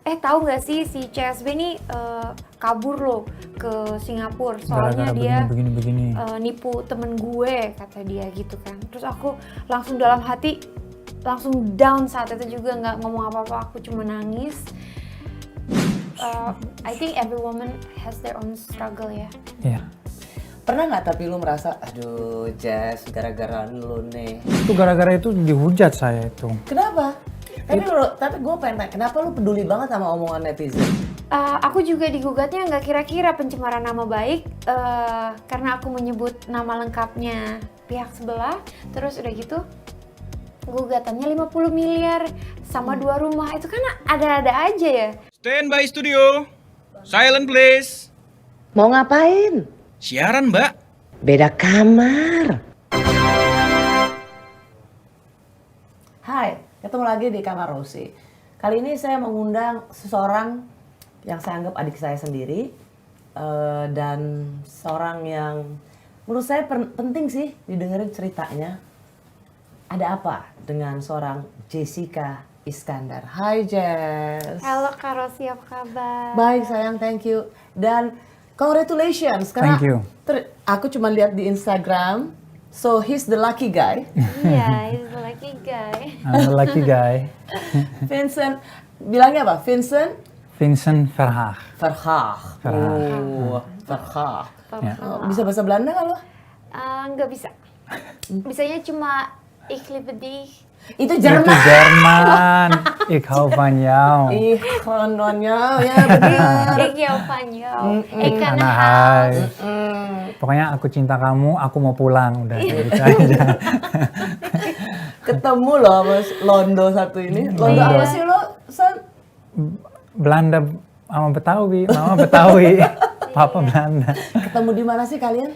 tahu nggak sih si CSB ini kabur loh ke Singapura soalnya Gara-gara dia begini. nipu temen gue, kata dia gitu kan. Terus aku langsung dalam hati langsung down saat itu juga, nggak ngomong apa-apa, aku cuma nangis. I think every woman has their own struggle ya. Iya. Pernah nggak tapi lu merasa, aduh Jess, gara-gara lu nih. Itu gara-gara itu dihujat saya itu. Kenapa? Tapi gue pengen tanya, kenapa lu peduli banget sama omongan netizen? Aku juga digugatnya nggak kira-kira pencemaran nama baik karena aku menyebut nama lengkapnya pihak sebelah. Terus udah gitu gugatannya 50 miliar sama 2 rumah. Itu kan ada-ada aja ya. Stand by studio. Silent please. Mau ngapain? Siaran, Mbak. Beda kamar. Hai, ketemu lagi di Kamar Rosi. Kali ini saya mengundang seseorang yang saya anggap adik saya sendiri dan seorang yang menurut saya penting sih didengerin ceritanya. Ada apa dengan seorang Jessica Iskandar? Hai Jess. Halo Kak Rosi, apa kabar? Baik sayang, thank you. Dan congratulations karena Thank you. Aku cuma lihat di Instagram. So he's the lucky guy. Iya, he's the lucky guy. I'm the lucky guy. Vincent, bilangnya apa? Vincent Verhaag. Verhaag. Verhaag. Oh, Verhaag. Ya. Oh, bisa bahasa Belanda nggak lo? Nggak bisa. Bisanya cuma ik liebe dich. Itu Itu Jerman. Jerman. Ik hou van jou. Ih, kononnya ya benar. Ik jou van jou. Ik kan Karena naar hai. huis. Pokoknya aku cinta kamu, aku mau pulang. Udah gitu aja. Ketemu loh Mas Londo satu ini. Londo Londo. apa sih lo, San? Belanda sama Betawi. Mama Betawi. Papa Belanda. Ketemu di mana sih kalian?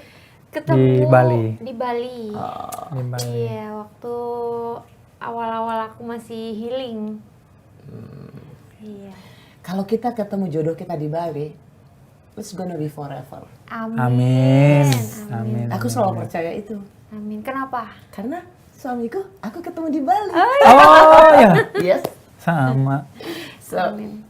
Ketemu Di Bali. Di Bali. Di Bali. Iya, waktu awal-awal aku masih healing. Iya. Kalau kita ketemu jodoh kita di Bali, it's gonna be forever. Amin. Amin. Aku selalu percaya itu. Amin. Kenapa? Karena suamiku, aku ketemu di Bali. Oh ya, Yes. sama. So,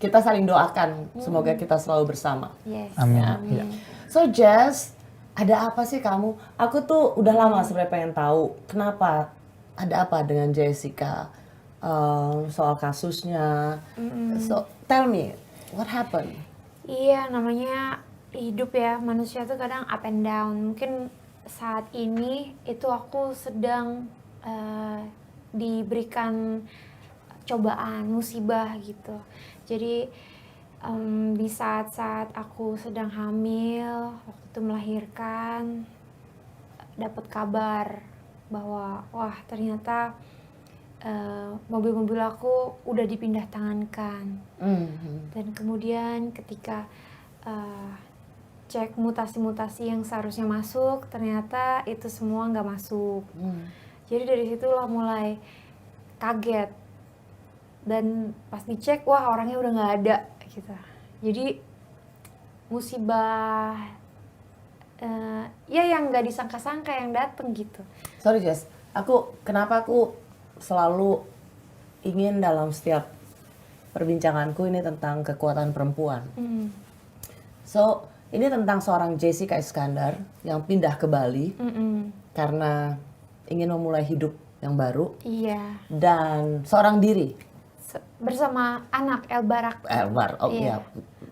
kita saling doakan. Semoga kita selalu bersama. Yes. Amin. Amin. Ya. So Jess, ada apa sih kamu? Aku tuh udah lama sebenarnya pengen tahu kenapa, ada apa dengan Jessica, soal kasusnya. So tell me, what happened? Iya, namanya hidup ya, manusia tuh kadang up and down. Mungkin saat ini itu aku sedang diberikan cobaan, musibah gitu. Jadi di saat-saat aku sedang hamil, waktu itu melahirkan, dapat kabar bahwa wah ternyata mobil-mobil aku udah dipindah tangankan. Dan kemudian ketika cek mutasi-mutasi yang seharusnya masuk, ternyata itu semua nggak masuk. Jadi dari situlah mulai kaget. Dan pas dicek, wah orangnya udah nggak ada gitu. Jadi musibah ya yang nggak disangka-sangka yang dateng gitu. Sorry Jess, kenapa aku selalu ingin dalam setiap perbincanganku ini tentang kekuatan perempuan. So, ini tentang seorang Jessica Iskandar yang pindah ke Bali karena ingin memulai hidup yang baru Iya. dan seorang diri. Bersama anak Elbarak. Elbar, oh Iya. iya,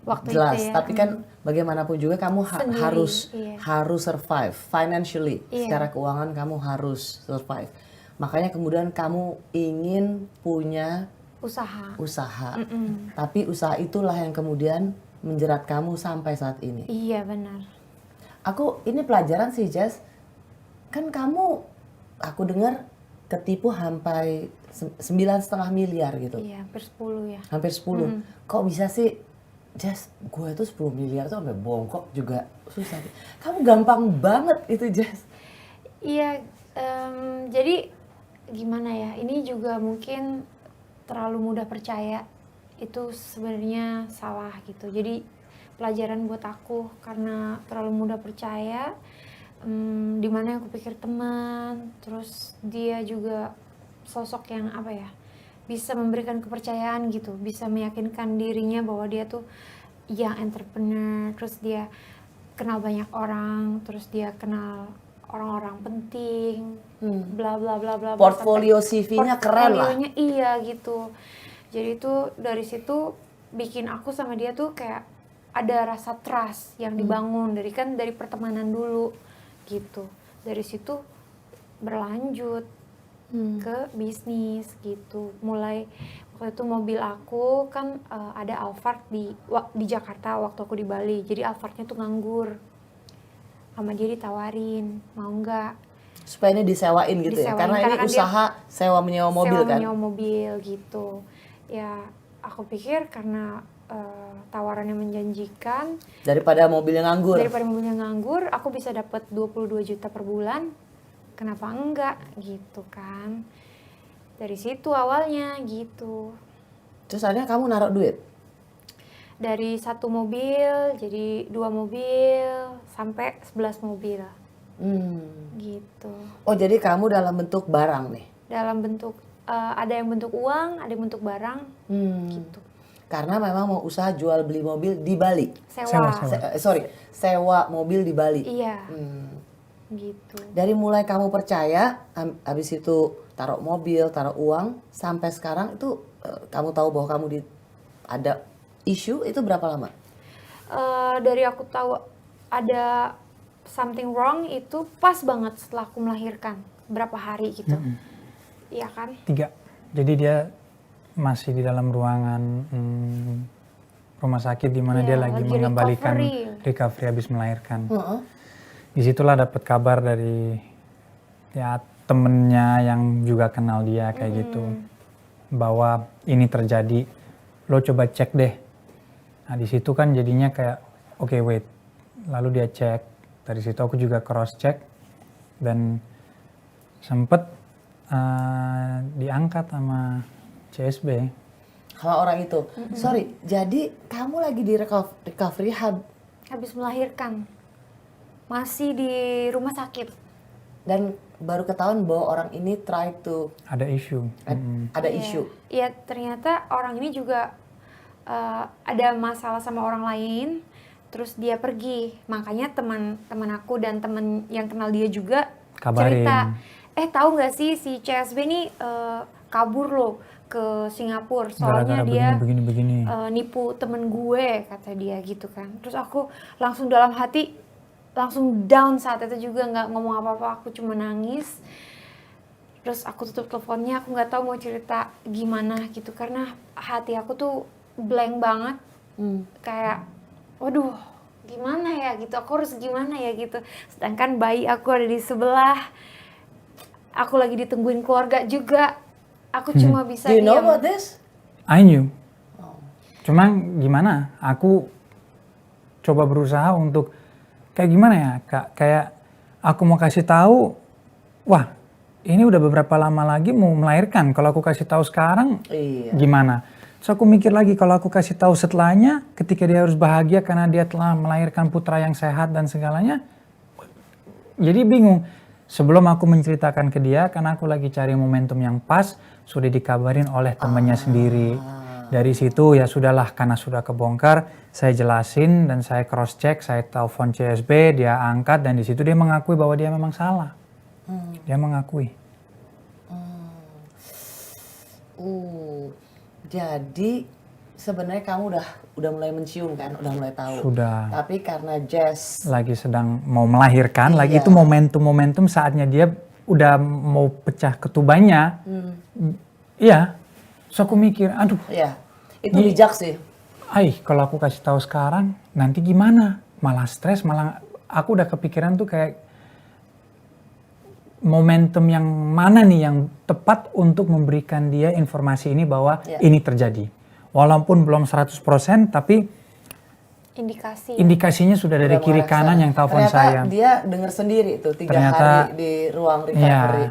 Waktu jelas. itu ya. Tapi kan bagaimanapun juga kamu Sendiri, iya. harus survive financially. Iya. Secara keuangan kamu harus survive. Makanya kemudian kamu ingin punya Usaha. Tapi usaha itulah yang kemudian menjerat kamu sampai saat ini. Iya benar. Ini pelajaran sih Jess. Kan kamu, aku dengar ketipu sampai 9,5 miliar gitu. Iya, hampir 10 ya. Hampir 10. Kok bisa sih, Jess, gue tuh 10 miliar tuh sampai bongkok juga susah. Kamu gampang banget itu Jess. Iya, jadi gimana ya, ini juga mungkin terlalu mudah percaya, itu sebenarnya salah gitu. Jadi pelajaran buat aku karena terlalu mudah percaya, dimana aku pikir teman, terus dia juga sosok yang apa ya, bisa memberikan kepercayaan gitu, bisa meyakinkan dirinya bahwa dia tuh yang entrepreneur, terus dia kenal banyak orang, terus dia kenal orang-orang penting, bla bla bla bla. Portfolio CV-nya keren lah. Portfolionya iya gitu. Jadi itu dari situ bikin aku sama dia tuh kayak ada rasa trust yang dibangun dari pertemanan dulu gitu. Dari situ berlanjut ke bisnis gitu. Mulai waktu itu mobil aku kan ada Alphard di Jakarta waktu aku di Bali. Jadi Alphardnya tuh nganggur. Sama dia ditawarin, mau nggak? Supaya ini disewain gitu ya? Disewain, Karena ini kan usaha sewa menyewa mobil kan? Sewa menyewa mobil gitu. Ya aku pikir karena tawarannya menjanjikan, Daripada mobilnya nganggur. daripada mobilnya nganggur, aku bisa dapat 22 juta per bulan. Kenapa enggak gitu kan? Dari situ awalnya gitu. Terus akhirnya kamu naruh duit? Dari 1 mobil jadi 2 mobil sampai 11 mobil gitu. Oh jadi kamu dalam bentuk barang nih? Dalam bentuk ada yang bentuk uang, ada yang bentuk barang gitu. Karena memang mau usaha jual beli mobil di Bali. Sewa. Sewa mobil di Bali. Iya. Gitu. Dari mulai kamu percaya, habis itu taruh mobil, taruh uang, sampai sekarang itu kamu tahu bahwa kamu ada isu itu berapa lama? Dari aku tahu ada something wrong itu pas banget setelah aku melahirkan, berapa hari gitu. Iya kan? 3. Jadi dia masih di dalam ruangan rumah sakit di mana Iya, dia lagi mengembalikan recovery habis melahirkan. Disitulah dapat kabar dari ya temennya yang juga kenal dia kayak gitu, bahwa ini terjadi, lo coba cek deh. Nah di situ kan jadinya kayak oke, wait, lalu dia cek, dari situ aku juga cross check dan sempet diangkat sama CSB. Kalau orang itu, sorry, jadi kamu lagi di recovery Habis melahirkan, masih di rumah sakit. dan baru ketahuan bahwa orang ini try to Ada isu. ada isu. Iya, ternyata orang ini juga ada masalah sama orang lain, terus dia pergi. Makanya teman aku dan teman yang kenal dia juga Kabarin. cerita, tahu nggak sih si CSB nih kabur loh ke Singapura, soalnya Gara-gara dia begini. nipu temen gue, kata dia gitu kan. Terus aku langsung dalam hati langsung down saat itu juga, nggak ngomong apa-apa, aku cuma nangis. Terus aku tutup teleponnya, aku nggak tahu mau cerita gimana gitu karena hati aku tuh blank banget. Kayak waduh gimana ya gitu, aku harus gimana ya gitu, sedangkan bayi aku ada di sebelah, aku lagi ditungguin keluarga juga, aku cuma bisa Do you know diam. about this? I knew. Cuma gimana? Aku coba berusaha untuk kayak gimana ya, Kak? Kayak aku mau kasih tahu, wah, ini udah beberapa lama lagi mau melahirkan. Kalau aku kasih tahu sekarang, gimana? Terus aku mikir lagi, kalau aku kasih tahu setelahnya, ketika dia harus bahagia karena dia telah melahirkan putra yang sehat dan segalanya, jadi bingung. Sebelum aku menceritakan ke dia, karena aku lagi cari momentum yang pas, sudah dikabarin oleh temannya sendiri. Dari situ ya sudahlah, karena sudah kebongkar, saya jelasin dan saya cross check, saya telepon CSB, dia angkat dan di situ dia mengakui bahwa dia memang salah. Dia mengakui. Jadi sebenarnya kamu udah mulai mencium kan, udah mulai tahu. Sudah. Tapi karena Jess Lagi sedang mau melahirkan, lagi itu momentum saatnya dia udah mau pecah ketubannya. Iya. So aku mikir, aduh. ya itu bijak sih. Kalau aku kasih tahu sekarang, nanti gimana? Malah stres, malah aku udah kepikiran tuh kayak momentum yang mana nih yang tepat untuk memberikan dia informasi ini bahwa ini terjadi. Walaupun belum 100%, tapi indikasinya sudah dari kiri kanan yang telepon saya. Ternyata dia dengar sendiri tuh 3 Ternyata, hari di ruang recovery.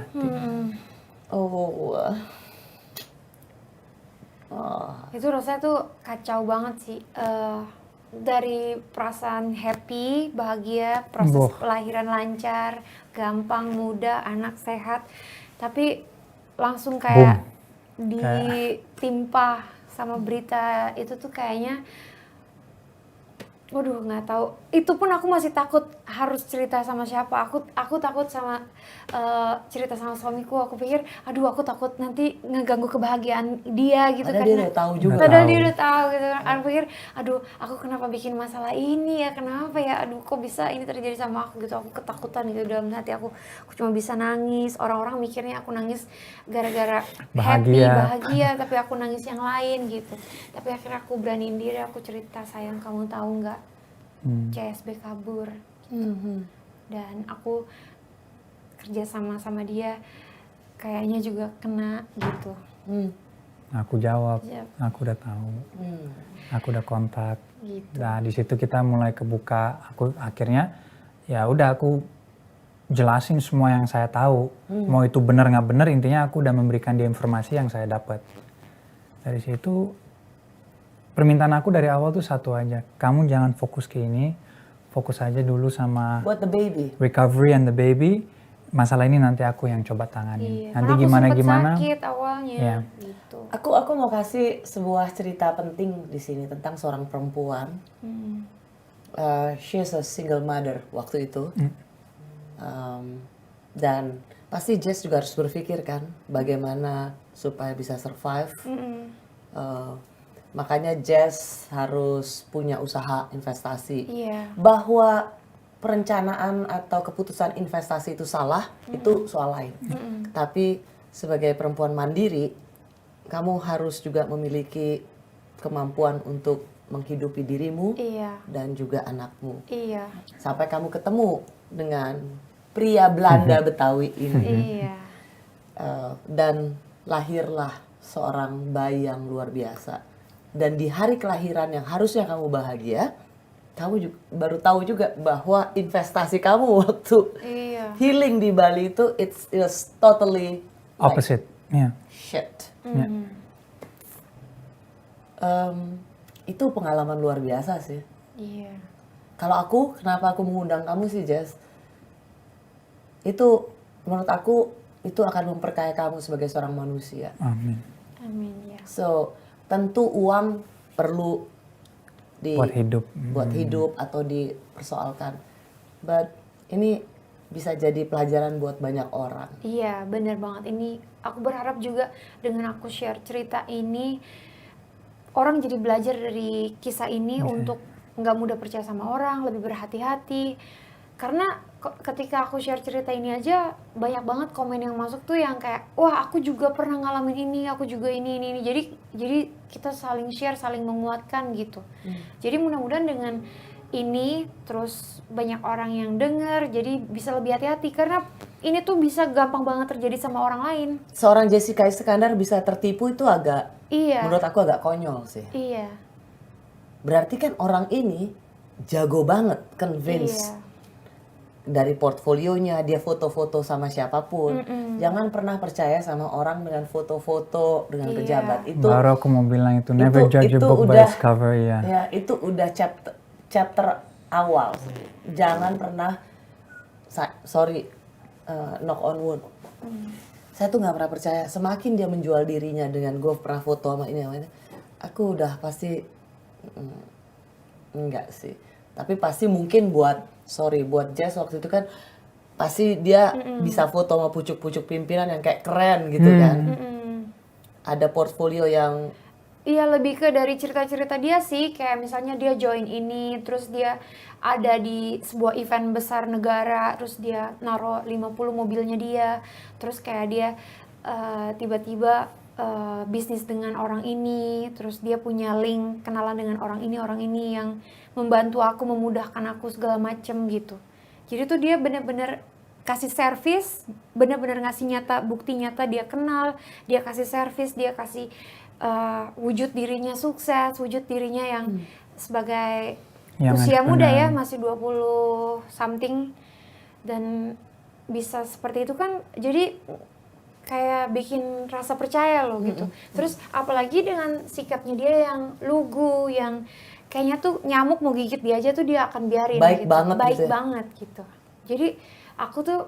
Itu rasanya tuh kacau banget sih. Dari perasaan happy, bahagia, proses pelahiran lancar, gampang, mudah, anak sehat, tapi langsung kayak ditimpa sama berita itu tuh kayaknya, waduh nggak tahu. Itu pun aku masih takut harus cerita sama siapa. Aku takut sama cerita sama suamiku. Aku pikir, aduh aku takut nanti ngeganggu kebahagiaan dia gitu. Padahal dia udah tahu juga. Padahal Tahu. dia udah tahu gitu. Aku pikir, aduh aku kenapa bikin masalah ini ya? Kenapa ya? Aduh kok bisa ini terjadi sama aku gitu. Aku ketakutan gitu dalam hati aku. Aku cuma bisa nangis. Orang-orang mikirnya aku nangis gara-gara happy, bahagia, tapi aku nangis yang lain gitu. Tapi akhirnya aku beraniin diri, aku cerita, sayang kamu tahu nggak? CSB kabur. Dan aku kerja sama dia kayaknya juga kena gitu. Aku jawab, Siap. aku udah tahu, aku udah kontak. Gitu. Nah di situ kita mulai kebuka. Aku akhirnya ya udah aku jelasin semua yang saya tahu. Mau itu benar nggak benar, intinya aku udah memberikan dia informasi yang saya dapat. Dari situ permintaan aku dari awal tuh satu aja, kamu jangan fokus ke ini, fokus aja dulu sama Buat the baby. recovery and the baby. Masalah ini nanti aku yang coba tangani. Iya, Nanti karena aku gimana sempet gimana. sakit awalnya Iya. gitu. Aku mau kasih sebuah cerita penting di sini tentang seorang perempuan. She is a single mother waktu itu. Dan pasti Jess juga harus berpikir kan bagaimana supaya bisa survive. Makanya Jess harus punya usaha investasi. Iya. Bahwa perencanaan atau keputusan investasi itu salah, itu soal lain. Tapi sebagai perempuan mandiri, kamu harus juga memiliki kemampuan untuk menghidupi dirimu Iya. dan juga anakmu. Iya. Sampai kamu ketemu dengan pria Belanda Betawi ini. Iya. Dan lahirlah seorang bayi yang luar biasa. Dan di hari kelahiran yang harusnya kamu bahagia, kamu baru tahu juga bahwa investasi kamu waktu Iya. healing di Bali itu it was totally like Opposite. Ya. shit. Ya. Itu pengalaman luar biasa sih. Iya. Kalau aku, kenapa aku mengundang kamu sih, Jess? Itu menurut aku itu akan memperkaya kamu sebagai seorang manusia. Amin. Amin ya. So, tentu uang perlu Buat hidup. buat hidup atau dipersoalkan. But ini bisa jadi pelajaran buat banyak orang. Iya, bener banget. Ini aku berharap juga dengan aku share cerita ini, orang jadi belajar dari kisah ini untuk nggak mudah percaya sama orang, lebih berhati-hati. Karena ketika aku share cerita ini aja, banyak banget komen yang masuk tuh yang kayak, wah aku juga pernah ngalamin ini, aku juga ini. Jadi kita saling share, saling menguatkan gitu. Jadi mudah-mudahan dengan ini terus banyak orang yang denger, jadi bisa lebih hati-hati karena ini tuh bisa gampang banget terjadi sama orang lain. Seorang Jessica Iskandar bisa tertipu itu agak, Iya. menurut aku agak konyol sih. Iya. Berarti kan orang ini jago banget convince. Iya. Dari portfolionya, dia foto-foto sama siapapun. Jangan pernah percaya sama orang dengan foto-foto dengan Iya. pejabat. Itu Baru aku mau bilang itu never judge a book by its cover ya. ya, itu udah chapter awal. Jangan pernah knock on wood. Saya tuh nggak pernah percaya. Semakin dia menjual dirinya dengan gue pernah foto sama ini, aku udah pasti enggak sih. Tapi pasti mungkin buat Jess waktu itu kan pasti dia bisa foto sama pucuk-pucuk pimpinan yang kayak keren gitu kan. Ada portfolio yang Iya, lebih ke dari cerita-cerita dia sih, kayak misalnya dia join ini, terus dia ada di sebuah event besar negara, terus dia naro 50 mobilnya dia, terus kayak dia tiba-tiba bisnis dengan orang ini, terus dia punya link kenalan dengan orang ini yang membantu aku, memudahkan aku segala macem gitu. Jadi tuh dia bener-bener kasih servis, bener-bener ngasih bukti nyata dia kenal, dia kasih servis, dia kasih wujud dirinya sukses, wujud dirinya yang sebagai Yang usia muda ya, entrepreneur. masih 20 something dan bisa seperti itu kan, jadi kayak bikin rasa percaya loh gitu. Terus apalagi dengan sikapnya dia yang lugu, yang kayaknya tuh nyamuk mau gigit dia aja tuh dia akan biarin Baik gitu. banget Baik gitu ya. banget gitu. Jadi aku tuh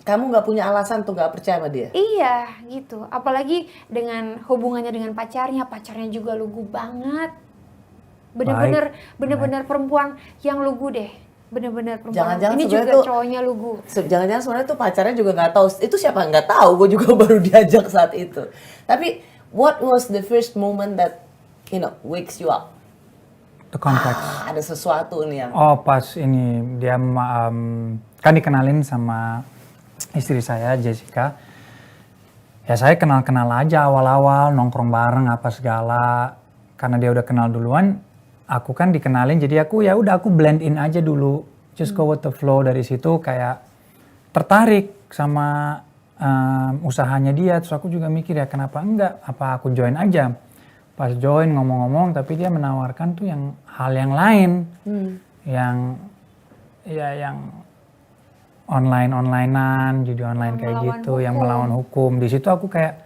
kamu nggak punya alasan tuh nggak percaya sama dia. Iya gitu, apalagi dengan hubungannya dengan pacarnya juga lugu banget. Bener-bener perempuan yang lugu deh, bener-bener perempuan. Jangan-jangan Ini sebenarnya juga tuh- cowoknya lugu. Jangan-jangan sebenarnya tuh pacarnya juga nggak tahu. Itu siapa nggak tahu. Gue juga baru diajak saat itu. Tapi what was the first moment that wakes you up? The context. Ada sesuatu nih yang Oh pas ini dia kan dikenalin sama istri saya Jessica. Ya saya kenal-kenal aja awal-awal nongkrong bareng apa segala. Karena dia udah kenal duluan, aku kan dikenalin jadi aku blend in aja dulu. Just go with the flow. Dari situ kayak tertarik sama usahanya dia. Terus aku juga mikir ya kenapa enggak, apa aku join aja. Pas join ngomong-ngomong tapi dia menawarkan tuh yang hal yang lain. Yang online-onlinean, jadi online kayak melawan gitu, yang hukum. melawan hukum. Di situ aku kayak,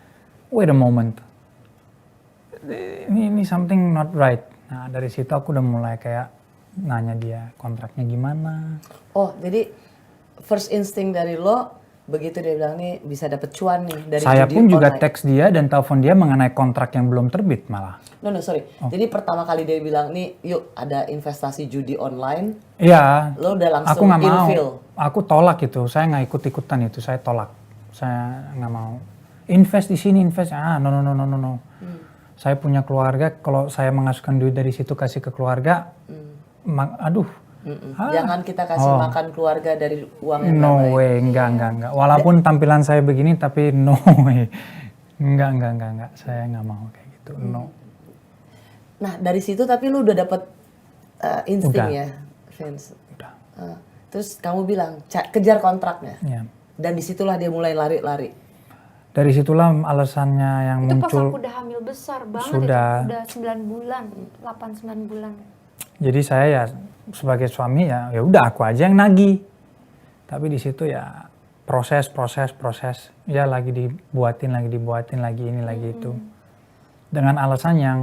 wait a moment, ini something not right. Nah dari situ aku udah mulai kayak nanya dia kontraknya gimana. Oh, jadi first instinct dari lo begitu dia bilang nih bisa dapet cuan nih dari Saya judi pun juga online. teks dia dan telepon dia mengenai kontrak yang belum terbit malah. No, sorry. Jadi pertama kali dia bilang nih, yuk ada investasi judi online. Iya, Lo udah langsung aku nggak mau. ilfeel. Aku tolak itu, saya nggak ikut-ikutan itu, saya tolak. Saya nggak mau. Invest di sini, invest. No. Saya punya keluarga, kalau saya mengasuhkan duit dari situ kasih ke keluarga, aduh. Jangan kita kasih makan keluarga dari uang yang No nggak baik. way, enggak. Walaupun tampilan saya begini, tapi no way. Enggak. Saya nggak mau kayak gitu, no. Nah dari situ tapi lu udah dapet insting Udah. ya, Vince. Udah, Terus kamu bilang kejar kontraknya. ya. Dan disitulah dia mulai lari-lari. Dari situlah alasannya yang Itu pas muncul. aku udah hamil besar banget Sudah. itu, udah 9 bulan, 8-9 bulan. Jadi saya ya sebagai suami ya udah aku aja yang nagih. Tapi di situ ya proses ya lagi dibuatin lagi ini lagi itu. Dengan alasan yang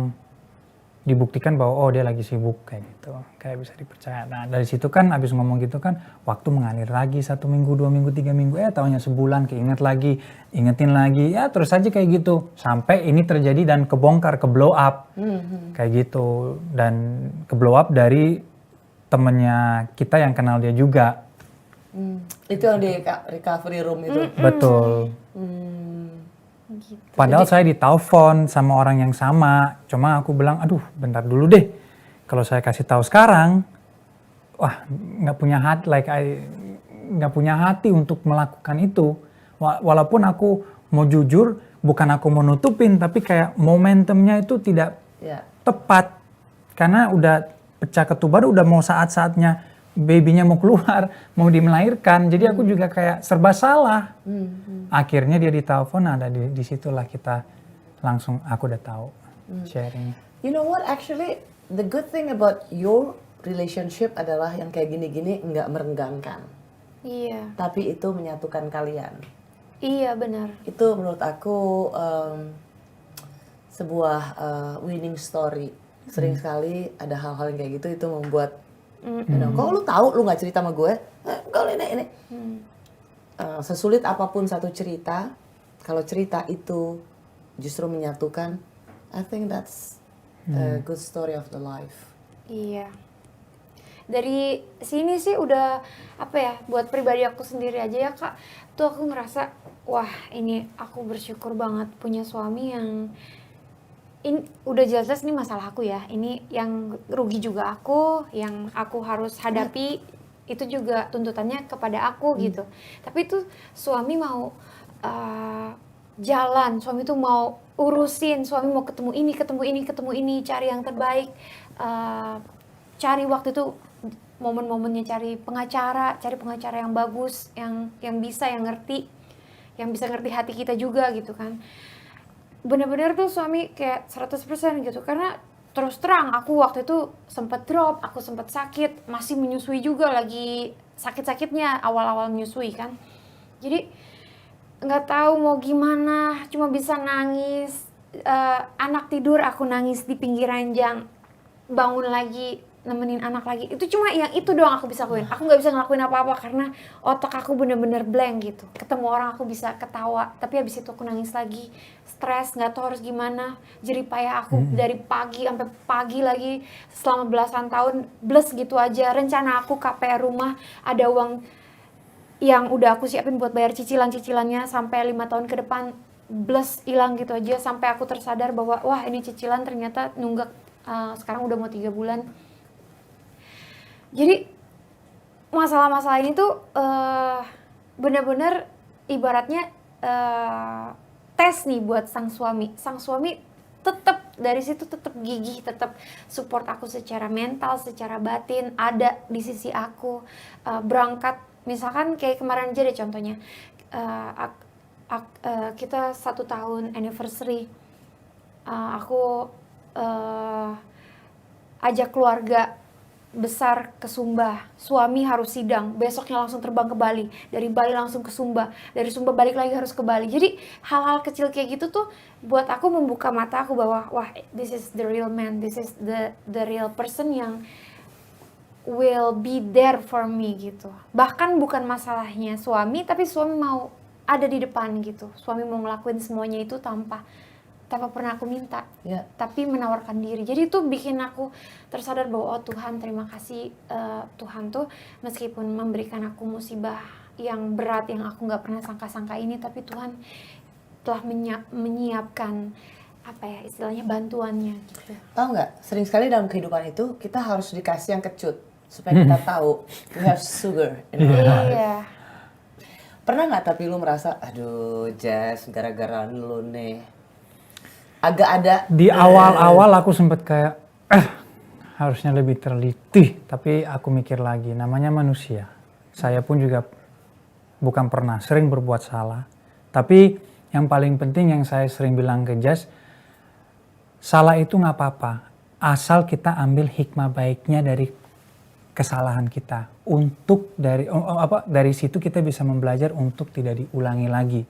dibuktikan bahwa oh dia lagi sibuk kayak gitu, kayak bisa dipercaya. Nah dari situ kan abis ngomong gitu kan waktu mengalir lagi 1 minggu, 2 minggu, 3 minggu, taunya sebulan keinget lagi, ingetin lagi, ya terus aja kayak gitu sampai ini terjadi dan kebongkar, ke blow up kayak gitu dan ke blow up dari temennya kita yang kenal dia juga. Itu yang di recovery room itu. Betul. Gitu. Padahal saya ditelepon sama orang yang sama, cuma aku bilang, aduh bentar dulu deh. Kalau saya kasih tahu sekarang, wah nggak punya hati untuk melakukan itu. Walaupun aku mau jujur, bukan aku mau nutupin, tapi kayak momentumnya itu tidak Ya. tepat. Karena udah pecah ketubar, udah mau saat-saatnya babynya mau keluar, mau melahirkan. Jadi aku juga kayak serba salah. Akhirnya dia ditelepon, ada di situlah kita langsung aku udah tahu sharing. You know what, actually the good thing about your relationship adalah yang kayak gini-gini nggak merenggangkan. Iya, Tapi itu menyatukan kalian. iya benar. Itu menurut aku sebuah winning story. Sering sekali ada hal-hal yang kayak gitu, itu membuat kalau lu tahu lu nggak cerita sama gue, kalau ini. Sesulit apapun satu cerita, kalau cerita itu justru menyatukan, I think that's a good story of the life. Iya. Dari sini sih udah apa ya, buat pribadi aku sendiri aja ya Kak, tuh aku ngerasa wah ini aku bersyukur banget punya suami yang ini udah jelas-jelas ini masalah aku ya, ini yang rugi juga aku, yang aku harus hadapi itu juga tuntutannya kepada aku gitu. Tapi itu suami mau jalan, suami tuh mau urusin, suami mau ketemu ini, cari yang terbaik, cari waktu itu momen-momennya cari pengacara yang bagus, yang bisa, yang ngerti hati kita juga gitu kan. Bener-bener tuh suami kayak 100% gitu, karena terus terang aku waktu itu sempat drop, aku sempat sakit, masih menyusui juga, lagi sakit-sakitnya awal-awal menyusui kan. Jadi nggak tahu mau gimana, cuma bisa nangis. Anak tidur aku nangis di pinggir ranjang, bangun lagi nemenin anak lagi. Itu cuma yang itu doang aku bisa lakuin. Aku nggak bisa ngelakuin apa-apa karena otak aku bener-bener blank gitu. Ketemu orang aku bisa ketawa, tapi habis itu aku nangis lagi, stres, nggak tahu harus gimana. Jerih payah aku dari pagi sampai pagi lagi selama belasan tahun, bles gitu aja. Rencana aku KPR rumah, ada uang yang udah aku siapin buat bayar cicilan-cicilannya sampai 5 tahun ke depan, bles hilang gitu aja. Sampai aku tersadar bahwa wah ini cicilan ternyata nunggak, sekarang udah mau 3 bulan. Jadi masalah-masalah ini tuh bener-bener ibaratnya tes nih buat sang suami. Sang suami tetap dari situ tetap gigih, tetap support aku secara mental, secara batin, ada di sisi aku. Berangkat misalkan kayak kemarin aja deh contohnya, kita 1 tahun anniversary, aku ajak keluarga besar ke Sumba, suami harus sidang, besoknya langsung terbang ke Bali, dari Bali langsung ke Sumba, dari Sumba balik lagi harus ke Bali. Jadi hal-hal kecil kayak gitu tuh buat aku membuka mata aku bahwa wah, this is the real man, this is the real person yang will be there for me gitu. Bahkan bukan masalahnya suami, tapi suami mau ada di depan gitu. Suami mau ngelakuin semuanya itu tanpa pernah aku minta, tapi menawarkan diri. Jadi itu bikin aku tersadar bahwa oh Tuhan, terima kasih, Tuhan tuh meskipun memberikan aku musibah yang berat yang aku nggak pernah sangka-sangka ini, tapi Tuhan telah menyiapkan apa ya istilahnya bantuannya gitu. Tahu nggak, sering sekali dalam kehidupan itu kita harus dikasih yang kecut supaya kita tahu we have sugar in our life. Iya. Pernah nggak tapi lu merasa aduh Jess gara-gara lu nih agak ada Di awal-awal aku sempat kayak harusnya lebih teliti, tapi aku mikir lagi, namanya manusia. Saya pun juga bukan pernah sering berbuat salah, tapi yang paling penting yang saya sering bilang ke Jess, salah itu nggak apa-apa, asal kita ambil hikmah baiknya dari kesalahan kita. Untuk dari situ kita bisa membelajar untuk tidak diulangi lagi.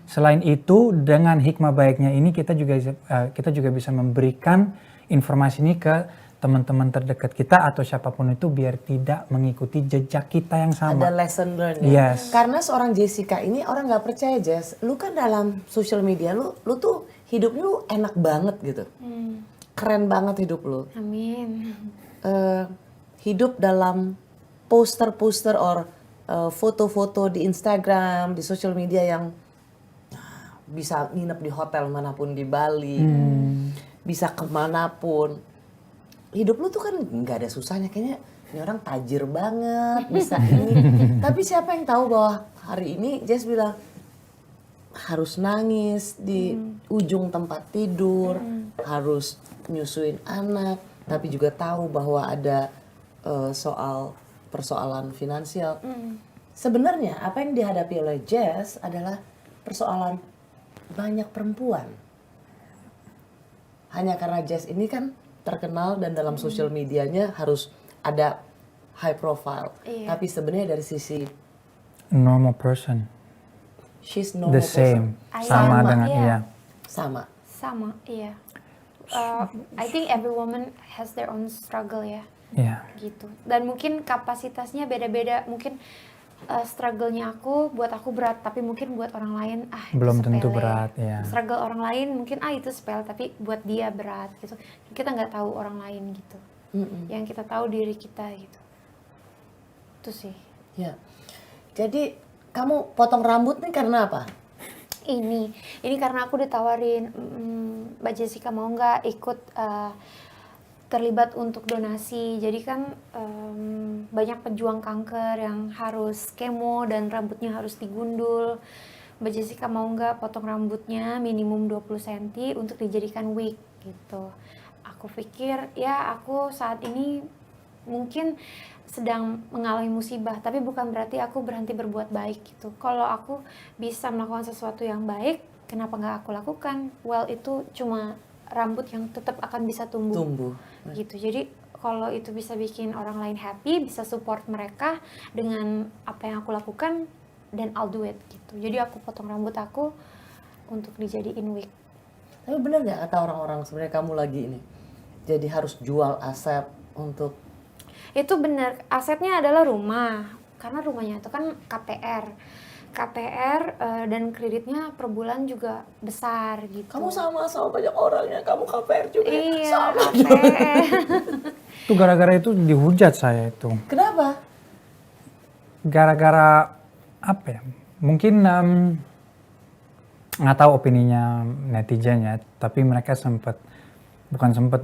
Selain itu, dengan hikmah baiknya ini kita juga bisa memberikan informasi ini ke teman-teman terdekat kita atau siapapun itu biar tidak mengikuti jejak kita yang sama. Ada lesson learned ya. Yes. Karena seorang Jessica ini orang nggak percaya Jess, lu kan dalam social media lu tuh hidupnya lu enak banget gitu, keren banget hidup lu. Amin. Hidup dalam poster-poster or foto-foto di Instagram, di social media yang bisa nginep di hotel manapun di Bali, bisa kemanapun. Hidup lu tuh kan nggak ada susahnya, kayaknya ini orang tajir banget, bisa ini. Tapi siapa yang tahu bahwa hari ini Jess bilang harus nangis di ujung tempat tidur, harus nyusuin anak, tapi juga tahu bahwa ada soal persoalan finansial. Sebenarnya apa yang dihadapi oleh Jess adalah persoalan banyak perempuan. Hanya karena Jess ini kan terkenal dan dalam social medianya harus ada high profile. Iya. Tapi sebenarnya dari sisi Normal person, she's normal the same, person. sama Sama, dengan iya. iya. Sama, iya. I think every woman has their own struggle ya. Iya. Gitu. Dan mungkin kapasitasnya beda-beda. Mungkin struggle-nya buat aku berat, tapi mungkin buat orang lain itu Belum tentu sepele. berat, ya. Struggle orang lain mungkin itu sepele, tapi buat dia berat gitu. Kita nggak tahu orang lain gitu. Yang kita tahu diri kita gitu. Itu sih. ya. Jadi kamu potong rambut nih karena apa? Ini karena aku ditawarin, Mbak Jessica mau nggak ikut terlibat untuk donasi. Jadi kan banyak pejuang kanker yang harus kemo dan rambutnya harus digundul. Mbak Jessica mau nggak potong rambutnya minimum 20 cm untuk dijadikan wig gitu. Aku pikir ya aku saat ini mungkin sedang mengalami musibah, tapi bukan berarti aku berhenti berbuat baik gitu. Kalau aku bisa melakukan sesuatu yang baik, kenapa nggak aku lakukan? Well, itu cuma rambut yang tetap akan bisa tumbuh. Gitu. Jadi kalau itu bisa bikin orang lain happy, bisa support mereka dengan apa yang aku lakukan, dan I'll do it gitu. Jadi aku potong rambut aku untuk dijadiin wig. Tapi benar nggak kata orang-orang sebenarnya kamu lagi ini jadi harus jual aset untuk Itu bener, asetnya adalah rumah. Karena rumahnya itu kan KPR, dan kreditnya per bulan juga besar gitu. Kamu sama banyak orang ya, kamu KPR juga. Iya, Sama. KPR. Itu gara-gara itu dihujat saya itu. Kenapa? Gara-gara apa ya? Mungkin nggak tahu opininya netizen ya, tapi mereka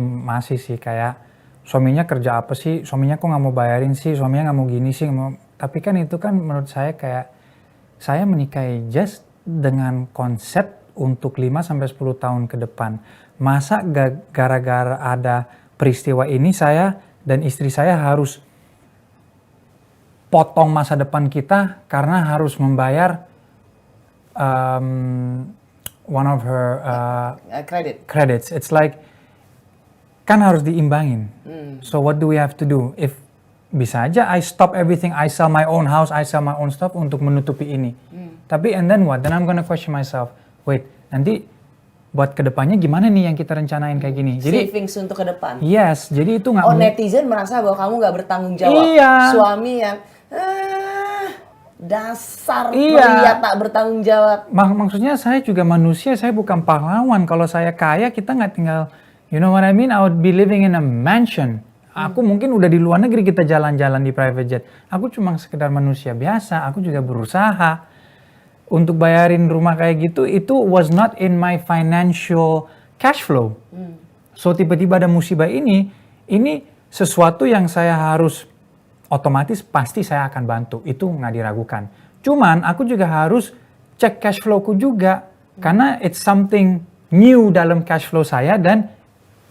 masih sih kayak suaminya kerja apa sih, suaminya kok nggak mau bayarin sih, suaminya nggak mau gini sih, tapi kan itu kan menurut saya kayak saya menikahi Jess dengan konsep untuk 5-10 tahun ke depan. Masa gara-gara ada peristiwa ini saya dan istri saya harus potong masa depan kita karena harus membayar one of her credits. It's like kan harus diimbangin. So what do we have to do? If bisa aja I stop everything, I sell my own house, I sell my own stuff untuk menutupi ini. Tapi and then what? Then I'm gonna question myself. Wait, nanti buat kedepannya gimana nih yang kita rencanain kayak gini? Jadi savings untuk ke depan. yes, jadi itu nggak. Netizen merasa bahwa kamu nggak bertanggung jawab. Iya. Suami yang dasar pria tak bertanggung jawab. Maksudnya saya juga manusia, saya bukan pahlawan. Kalau saya kaya, kita nggak tinggal, you know what I mean? I would be living in a mansion. Aku mungkin udah di luar negeri, kita jalan-jalan di private jet. Aku cuma sekedar manusia biasa, aku juga berusaha. Untuk bayarin rumah kayak gitu, itu was not in my financial cash flow. So tiba-tiba ada musibah ini sesuatu yang saya harus otomatis pasti saya akan bantu, itu nggak diragukan. Cuman aku juga harus cek cash flow-ku juga, karena it's something new dalam cash flow saya dan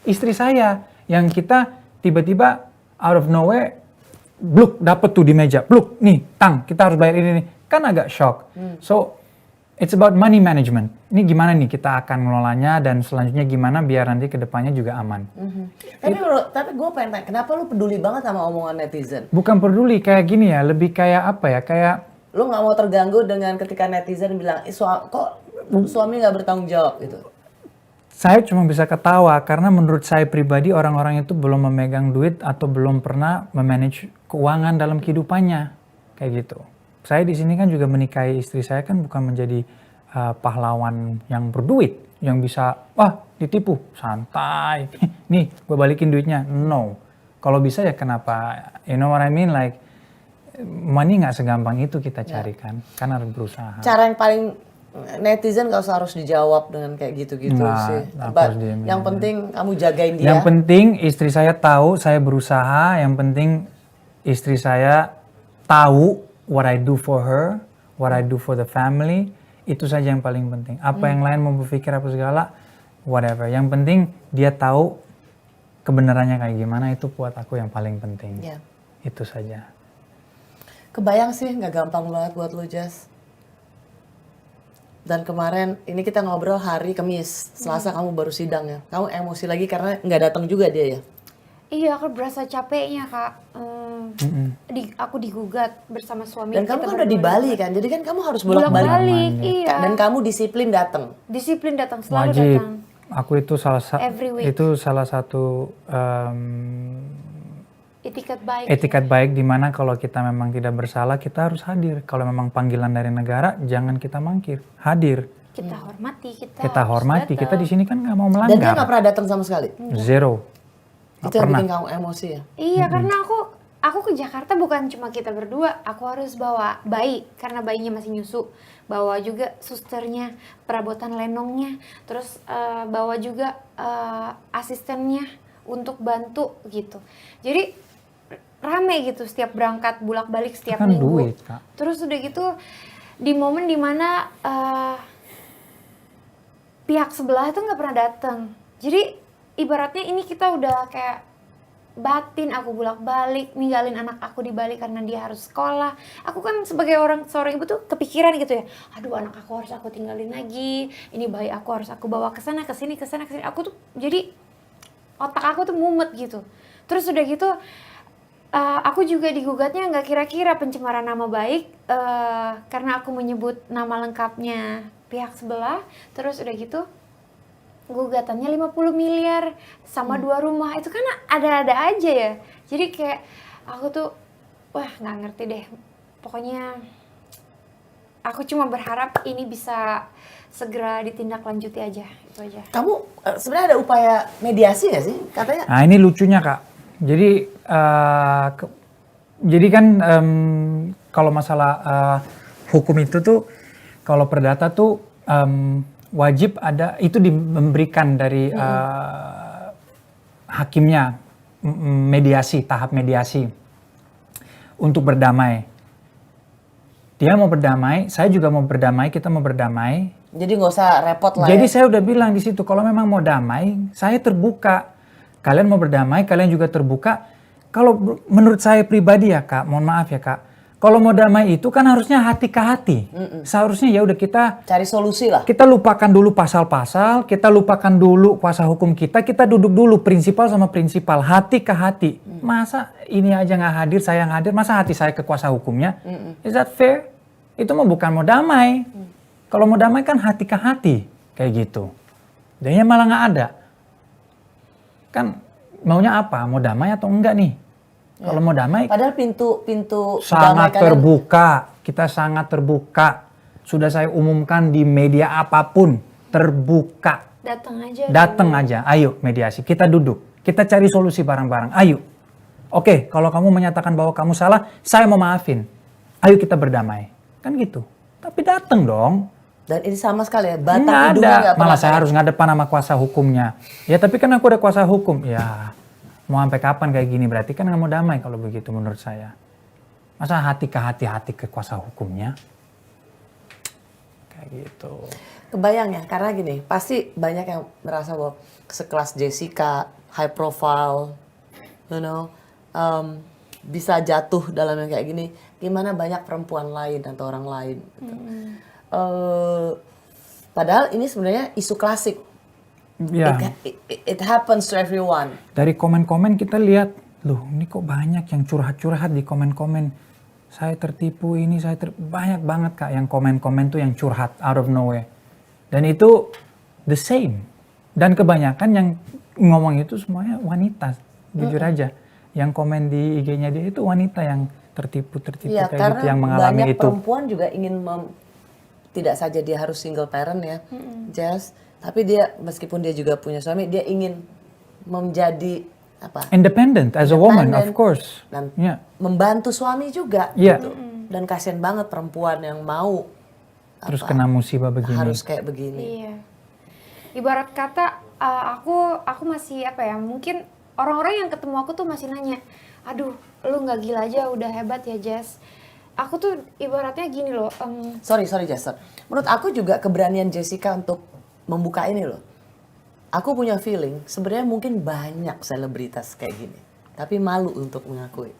istri saya yang kita tiba-tiba out of nowhere, bluk dapet tuh di meja, bluk nih tang kita harus bayar ini, kan agak shock. So it's about money management. Ini gimana nih kita akan ngelolanya dan selanjutnya gimana biar nanti kedepannya juga aman. Tapi gue pengen tanya, kenapa lu peduli banget sama omongan netizen? Bukan peduli kayak gini ya, lebih kayak apa ya, kayak Lu nggak mau terganggu dengan ketika netizen bilang, kok suami nggak bertanggung jawab gitu? saya cuma bisa ketawa karena menurut saya pribadi orang-orang itu belum memegang duit atau belum pernah memanage keuangan dalam kehidupannya kayak gitu. Saya di sini kan juga menikahi istri saya kan bukan menjadi pahlawan yang berduit yang bisa ditipu santai nih gue balikin duitnya, no. Kalau bisa ya kenapa, you know what I mean, like money nggak segampang itu kita cari kan harus berusaha. Cara yang paling netizen gak usah harus dijawab dengan kayak gitu-gitu sih. Yang penting kamu jagain dia. Yang penting istri saya tahu saya berusaha. Yang penting istri saya tahu what I do for her, what I do for the family. Itu saja yang paling penting. Apa yang lain mau berpikir apa segala, whatever. Yang penting dia tahu kebenarannya kayak gimana. Itu buat aku yang paling penting. Yeah. Itu saja. Kebayang sih gak gampang banget buat lu, Jas. Dan kemarin ini kita ngobrol hari Kamis, Selasa kamu baru sidang ya. Kamu emosi lagi karena nggak datang juga dia ya? Iya, aku berasa capeknya Kak. Aku digugat bersama suami. Dan kamu kan udah di Bali kan, jadi kan kamu harus bolak-balik. Iya. Dan kamu disiplin datang. Disiplin datang, selalu Wajib. datang. Aku itu salah satu etikat baik di mana kalau kita memang tidak bersalah kita harus hadir. Kalau memang panggilan dari negara jangan kita mangkir, hadir. Kita hormati, kita hormati. Kita di sini kan nggak mau melanggar. Dan dia nggak pernah datang sama sekali. Zero. Itu yang bikin kamu emosi ya? Iya, karena aku ke Jakarta bukan cuma kita berdua, aku harus bawa bayi karena bayinya masih nyusu. Bawa juga susternya, perabotan lenongnya, terus bawa juga asistennya untuk bantu gitu. Jadi rame gitu setiap berangkat bolak-balik setiap kan minggu. Duit, Kak. Terus udah gitu di momen dimana pihak sebelah itu nggak pernah datang. Jadi ibaratnya ini kita udah kayak batin, aku bolak-balik ninggalin anak aku di Bali karena dia harus sekolah. Aku kan sebagai seorang ibu tuh kepikiran gitu ya. Aduh, anak aku harus aku tinggalin lagi. Ini bayi aku harus aku bawa ke sana ke sini. Aku tuh jadi otak aku tuh mumet gitu. Terus udah gitu aku juga digugatnya nggak kira-kira pencemaran nama baik karena aku menyebut nama lengkapnya pihak sebelah. Terus udah gitu gugatannya 50 miliar sama 2 rumah. Itu kan ada-ada aja ya. Jadi kayak aku tuh wah nggak ngerti deh. Pokoknya aku cuma berharap ini bisa segera ditindaklanjuti aja, itu aja. Kamu sebenarnya ada upaya mediasi nggak sih katanya? Nah ini lucunya Kak. Jadi jadi kan kalau masalah hukum itu tuh kalau perdata tuh wajib ada itu diberikan dari hakimnya mediasi, tahap mediasi untuk berdamai. Dia mau berdamai, saya juga mau berdamai, kita mau berdamai. Jadi nggak usah repot lah. Jadi ya. saya udah bilang di situ kalau memang mau damai, saya terbuka. Kalian mau berdamai, kalian juga terbuka. Kalau menurut saya pribadi ya Kak, mohon maaf ya Kak. Kalau mau damai itu kan harusnya hati ke hati. Seharusnya ya udah kita Cari solusi lah. kita lupakan dulu pasal-pasal, kita lupakan dulu kuasa hukum kita duduk dulu prinsipal sama prinsipal, hati ke hati. Masa ini aja nggak hadir, saya yang hadir, masa hati saya ke kuasa hukumnya? Is that fair? Itu mah bukan mau damai. Kalau mau damai kan hati ke hati, kayak gitu. Jadinya malah nggak ada. Kan maunya apa? Mau damai atau enggak nih? Kalau mau damai, Padahal pintu sangat damai kalian- terbuka. Kita sangat terbuka. Sudah saya umumkan di media apapun, terbuka. Datang aja. Datang aja, ayo mediasi. Kita duduk, kita cari solusi bareng-bareng. Ayo. Oke, kalau kamu menyatakan bahwa kamu salah, saya mau maafin. Ayo kita berdamai. Kan gitu. Tapi datang dong. Dan ini sama sekali ya, batang Nggak hidungnya ada. nggak pernah Malah saya kayak- harus ngadepan sama kuasa hukumnya. Ya tapi kan aku ada kuasa hukum. Ya mau sampai kapan kayak gini? Berarti kan nggak mau damai kalau begitu menurut saya. Masa hati ke kuasa hukumnya? Kayak gitu. Kebayang ya, karena gini, pasti banyak yang merasa bahwa sekelas Jessica, high profile, you know, bisa jatuh dalam yang kayak gini. Gimana banyak perempuan lain atau orang lain. Gitu. Padahal ini sebenarnya isu klasik. Ya. It happens to everyone. Dari komen-komen kita lihat, loh ini kok banyak yang curhat-curhat di komen-komen. Saya tertipu ini, banyak banget Kak yang komen-komen tuh yang curhat out of nowhere. Dan itu the same. Dan kebanyakan yang ngomong itu semuanya wanita, jujur aja. Yang komen di IG-nya dia itu wanita yang tertipu Iya, kayak karena gitu, yang mengalami banyak itu. perempuan juga ingin tidak saja dia harus single parent ya, Jess, tapi dia meskipun dia juga punya suami, dia ingin menjadi apa? Independent as a woman, of Independent. course. Dan Yeah. membantu suami juga Iya. gitu. Dan kasihan banget perempuan yang mau Terus kena musibah begini. harus kayak begini. Iya. Ibarat kata aku masih apa ya? Mungkin orang-orang yang ketemu aku tuh masih nanya, "Aduh, lu nggak gila aja udah hebat ya, Jess." Aku tuh ibaratnya gini loh, Sorry Jess. Menurut aku juga keberanian Jessica untuk membuka ini loh. Aku punya feeling sebenarnya mungkin banyak selebritas kayak gini, tapi malu untuk mengakui.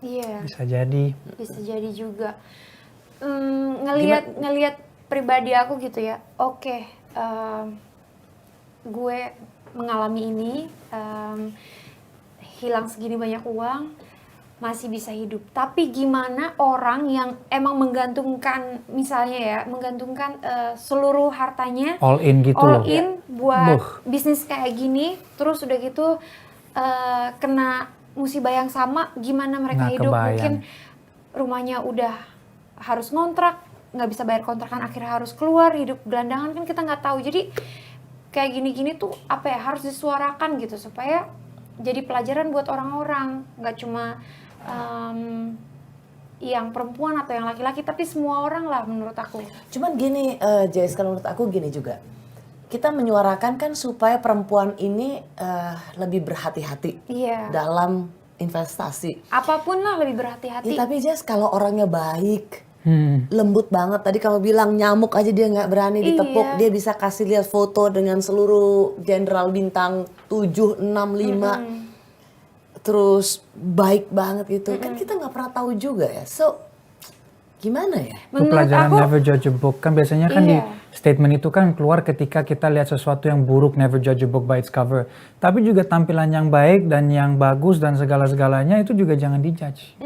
iya, Bisa jadi. bisa jadi juga. Ngelihat pribadi aku gitu ya. Oke, gue mengalami ini, hilang segini banyak uang, masih bisa hidup. Tapi gimana orang yang emang menggantungkan, misalnya ya, menggantungkan seluruh hartanya All in gitu all loh. in buat Buh. bisnis kayak gini, terus udah gitu kena musibah yang sama, gimana mereka Nggak hidup? kebayang. Mungkin rumahnya udah harus ngontrak, nggak bisa bayar kontrakan, akhirnya harus keluar, hidup gelandangan, kan kita nggak tahu. Jadi kayak gini-gini tuh apa ya, harus disuarakan gitu supaya jadi pelajaran buat orang-orang, nggak cuma yang perempuan atau yang laki-laki, tapi semua orang lah menurut aku. Cuman gini, Jess, kalau menurut aku gini juga. Kita menyuarakan kan supaya perempuan ini lebih berhati-hati Iya. dalam investasi. Apapun lah lebih berhati-hati. Ya, tapi Jess kalau orangnya baik, lembut banget. Tadi kamu bilang nyamuk aja dia nggak berani ditepuk. Iya. Dia bisa kasih lihat foto dengan seluruh jenderal bintang 7, 6, 5. Terus baik banget gitu. Kan kita nggak pernah tahu juga ya. So, gimana ya? Itu pelajaran never judge a book. Kan biasanya kan di Iya. statement itu kan keluar ketika kita lihat sesuatu yang buruk, never judge a book by its cover. Tapi juga tampilan yang baik dan yang bagus dan segala-segalanya itu juga jangan dijudge.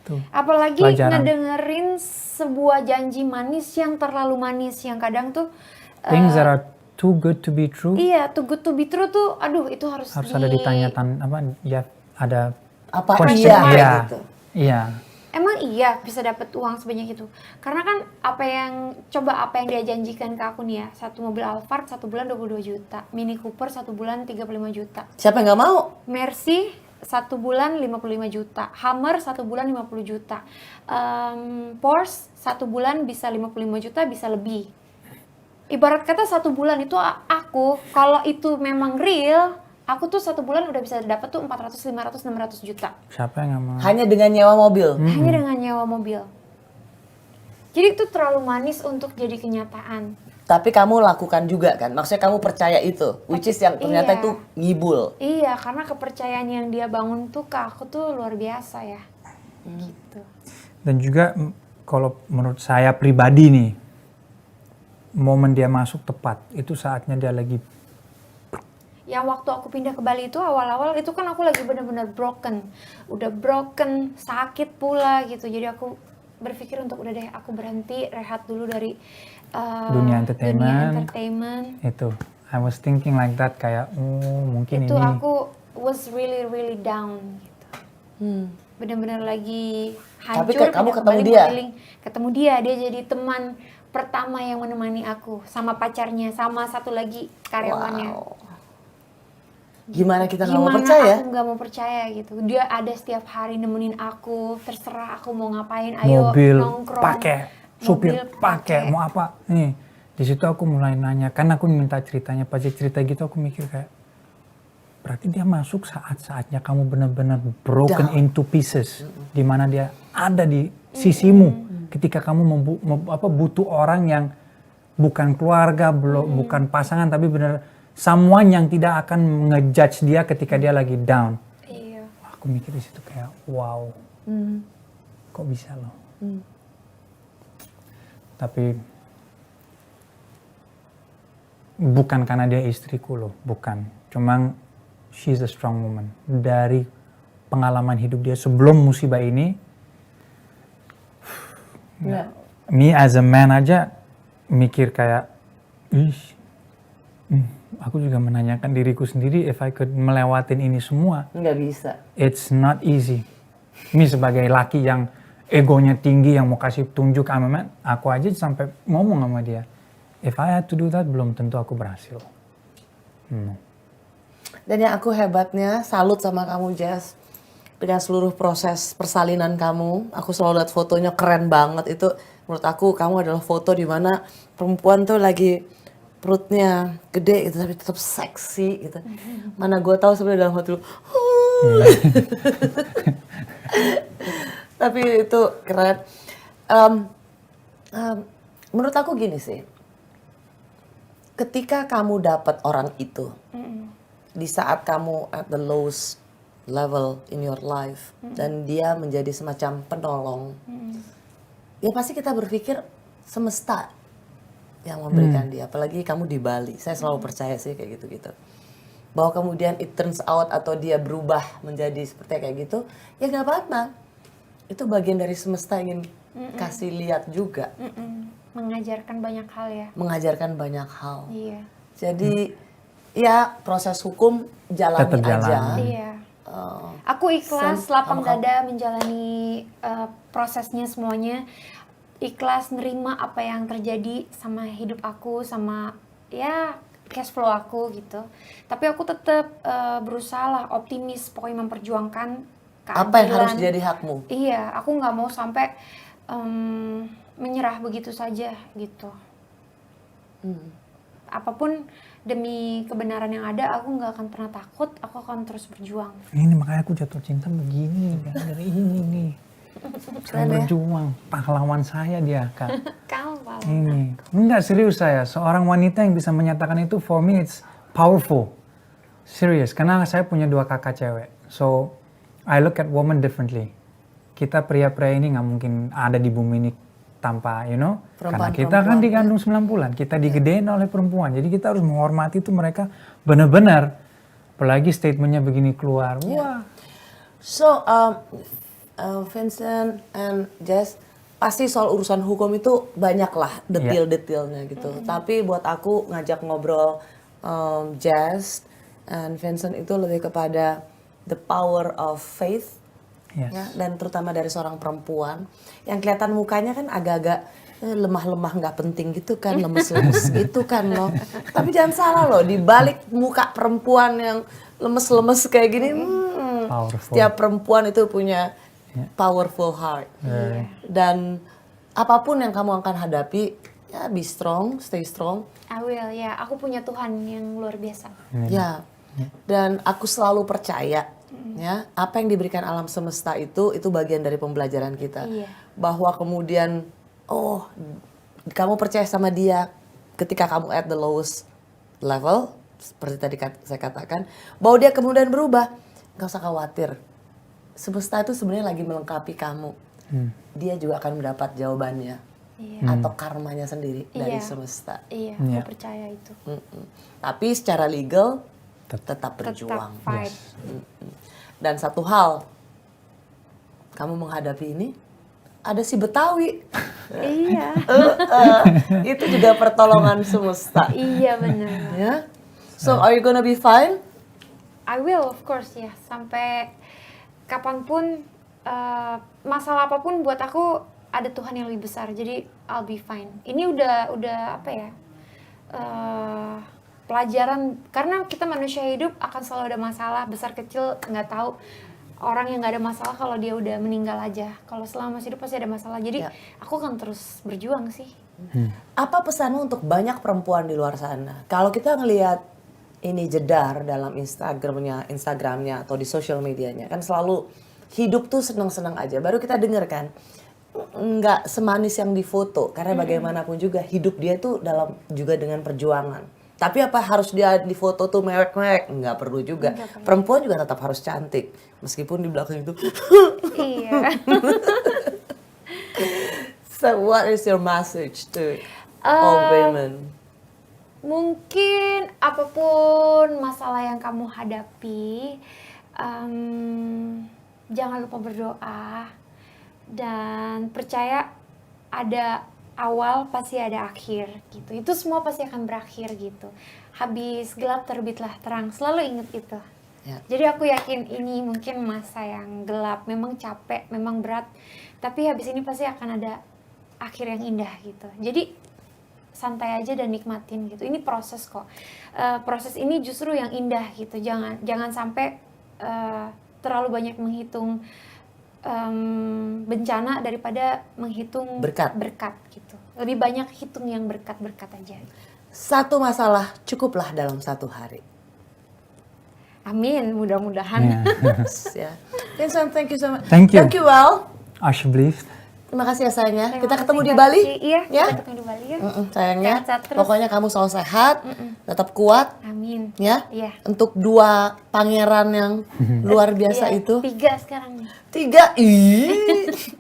Tuh. Apalagi Pelajaran. ngedengerin sebuah janji manis yang terlalu manis, yang kadang tuh Things that are too good to be true iya, too good to be true tuh, aduh itu harus harus ada ditanya apa ya, ada Apa question. iya Iya. gitu? Iya. Emang iya bisa dapat uang sebanyak itu? Karena kan apa yang dia janjikan ke aku nih ya, satu mobil Alphard 1 bulan 22 juta, Mini Cooper 1 bulan 35 juta, Siapa yang nggak mau? Mercy 1 bulan 55 juta, Hummer 1 bulan 50 juta, Porsche 1 bulan bisa 55 juta, bisa lebih. Ibarat kata 1 bulan itu aku, kalau itu memang real, aku tuh 1 bulan udah bisa dapat tuh 400, 500, 600 juta. Siapa yang nggak mau? Hanya dengan nyewa mobil. Hanya dengan nyewa mobil. Jadi itu terlalu manis untuk jadi kenyataan. Tapi kamu lakukan juga kan? Maksudnya kamu percaya itu, which is yang ternyata Iya. itu ngibul. Iya, karena kepercayaan yang dia bangun tuh ke aku tuh luar biasa ya. Gitu. Dan juga kalau menurut saya pribadi nih, momen dia masuk tepat, itu saatnya dia lagi Yang waktu aku pindah ke Bali itu awal-awal itu kan aku lagi benar-benar broken. Udah broken, sakit pula gitu. Jadi aku berpikir untuk udah deh aku berhenti, rehat dulu dari Dunia entertainment. entertainment. itu. I was thinking like that, kayak mungkin Itu ini. aku was really down gitu. Benar-benar lagi hancur. kayak kamu pindah ke ketemu Bali, dia? Ketemu dia jadi teman pertama yang menemani aku sama pacarnya, sama satu lagi karyawannya. Wow. Gimana kita nggak mau Gimana percaya? aku nggak mau percaya gitu. Dia ada setiap hari nemenin aku, terserah aku mau ngapain, ayo Mobil nongkrong. pakai, supir Mobil pakai, mau apa? Nih, di situ aku mulai nanya, kan aku minta ceritanya, pas dia cerita gitu aku mikir kayak, berarti dia masuk saat-saatnya kamu benar-benar broken into pieces, di mana dia ada di sisimu, ketika kamu butuh orang yang bukan keluarga, bukan pasangan, tapi benar someone yang tidak akan ngejudge dia ketika dia lagi down. Iya. Aku mikir di situ kayak, wow, kok bisa loh. Tapi bukan karena dia istriku loh, bukan. Cuma she's a strong woman. Dari pengalaman hidup dia sebelum musibah ini, me as a man aja mikir kayak, aku juga menanyakan diriku sendiri, if I could melewatin ini semua, Nggak bisa. it's not easy. Me sebagai laki yang egonya tinggi, yang mau kasih tunjuk sama man, aku aja sampai ngomong sama dia, if I had to do that, belum tentu aku berhasil. Dan yang aku hebatnya, salut sama kamu Jess. Dengan seluruh proses persalinan kamu, aku selalu lihat fotonya keren banget. Itu menurut aku kamu adalah foto di mana perempuan tuh lagi perutnya gede gitu tapi tetap seksi gitu. Mana gue tahu sebenarnya dalam hati lu. Tapi itu keren. Menurut aku gini sih. Ketika kamu dapat orang itu, di saat kamu at the lowest level in your life, dan dia menjadi semacam penolong, ya pasti kita berpikir semesta yang memberikan dia, apalagi kamu di Bali. Saya selalu percaya sih kayak gitu-gitu. Bahwa kemudian it turns out atau dia berubah menjadi seperti kayak gitu, ya nggak apa-apa. Itu bagian dari semesta ingin kasih lihat juga. Mengajarkan banyak hal ya. Mengajarkan banyak hal. Iya. Jadi ya proses hukum jalani Tetap aja. jalani. Iya. Aku ikhlas lapang dada menjalani prosesnya semuanya. Ikhlas nerima apa yang terjadi sama hidup aku, sama ya cash flow aku gitu. Tapi aku tetap berusaha lah optimis, pokoknya memperjuangkan keadilan. Apa yang harus jadi hakmu? Iya, aku nggak mau sampai menyerah begitu saja gitu. Apapun demi kebenaran yang ada, aku nggak akan pernah takut, aku akan terus berjuang. Ini makanya aku jatuh cinta begini, dari ini nih. Selalu berjuang, pahlawan saya dia, Kak. Kamu pahlawan. Ini, enggak serius saya, seorang wanita yang bisa menyatakan itu, for me it's powerful. Serius, karena saya punya 2 kakak cewek. So, I look at women differently. Kita pria-pria ini nggak mungkin ada di bumi ini tanpa, karena kita kan dikandung 9 bulan, kita digedein oleh perempuan. Jadi kita harus menghormati itu mereka benar-benar. Apalagi statementnya begini keluar, wah. So, Vincent and Jess, pasti soal urusan hukum itu banyak lah detail-detailnya gitu. Tapi buat aku ngajak ngobrol Jess and Vincent itu lebih kepada the power of faith Yes. ya, dan terutama dari seorang perempuan yang kelihatan mukanya kan agak-agak lemah-lemah nggak penting gitu kan, lemes-lemes gitu kan loh. Tapi jangan salah loh, di balik muka perempuan yang lemes-lemes kayak gini, Powerful. setiap perempuan itu punya powerful heart. Very. Dan apapun yang kamu akan hadapi, ya be strong, stay strong. I will, ya. Aku punya Tuhan yang luar biasa. Ya, dan aku selalu percaya, ya, apa yang diberikan alam semesta itu bagian dari pembelajaran kita. Iya. Bahwa kemudian, oh, kamu percaya sama dia ketika kamu at the lowest level, seperti tadi saya katakan, bahwa dia kemudian berubah. Gak usah khawatir. Semesta itu sebenarnya lagi melengkapi kamu. Dia juga akan mendapat jawabannya. Iya. Atau karmanya sendiri dari Iya. semesta. Iya, Iya. aku percaya itu. Tapi secara legal tetap berjuang. Tetap fight. Dan satu hal, kamu menghadapi ini, ada si Betawi. Iya. Itu juga pertolongan semesta. Iya, benar. Ya. So, are you gonna be fine? I will, of course, ya. Sampai kapanpun, masalah apapun buat aku ada Tuhan yang lebih besar. Jadi I'll be fine. Ini udah apa ya? Pelajaran, karena kita manusia hidup akan selalu ada masalah, besar kecil nggak tahu. Orang yang nggak ada masalah kalau dia udah meninggal aja. Kalau selama masih hidup pasti ada masalah. Jadi aku akan terus berjuang sih. Apa pesanmu untuk banyak perempuan di luar sana? Kalau kita ngelihat ini Jedar dalam Instagramnya atau di social medianya, kan selalu hidup tuh senang-senang aja. Baru kita denger kan, nggak semanis yang difoto. Karena bagaimanapun juga hidup dia tuh juga dengan perjuangan. Tapi apa harus dia difoto tuh mewek-mewek? Nggak perlu juga. Perempuan juga tetap harus cantik. Meskipun di belakang itu. Iya. So what is your message to all women? Mungkin apapun masalah yang kamu hadapi, jangan lupa berdoa dan percaya ada awal pasti ada akhir gitu. Itu semua pasti akan berakhir gitu. Habis gelap terbitlah terang. Selalu ingat itu. Ya. Jadi aku yakin ini mungkin masa yang gelap, memang capek, memang berat. Tapi habis ini pasti akan ada akhir yang indah gitu. Jadi santai aja dan nikmatin gitu. Ini proses kok. Proses ini justru yang indah gitu. Jangan sampai terlalu banyak menghitung bencana daripada menghitung Berkat gitu. Lebih banyak hitung yang berkat aja. Satu masalah cukuplah dalam satu hari. Amin, mudah-mudahan. Ya. Vincent, thank you so much. Thank you. Thank you, Al. Alsjeblieft. Terima kasih ya sayangnya. Terima Kita kasih, ketemu di Kak. Bali. Iya, Ya? kita ketemu di Bali ya. Sayangnya. Sehat-sehat terus. Pokoknya kamu selalu sehat, tetap kuat, Amin. ya. Iya. Untuk dua pangeran yang luar biasa Iya, itu. 3 sekarang nih. 3,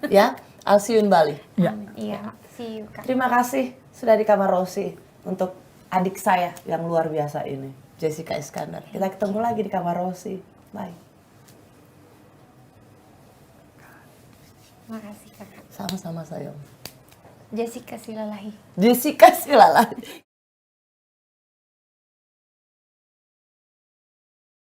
ya. I'll see you in Bali. Ya. Iya, see you Kak. Terima kasih sudah di kamar Rosi untuk adik saya yang luar biasa ini, Jessica Iskandar. Kita ketemu lagi di kamar Rosi. Bye. Makasih Kakak. Sama-sama sayang. Jessica Silalahi. Jessica Silalahi.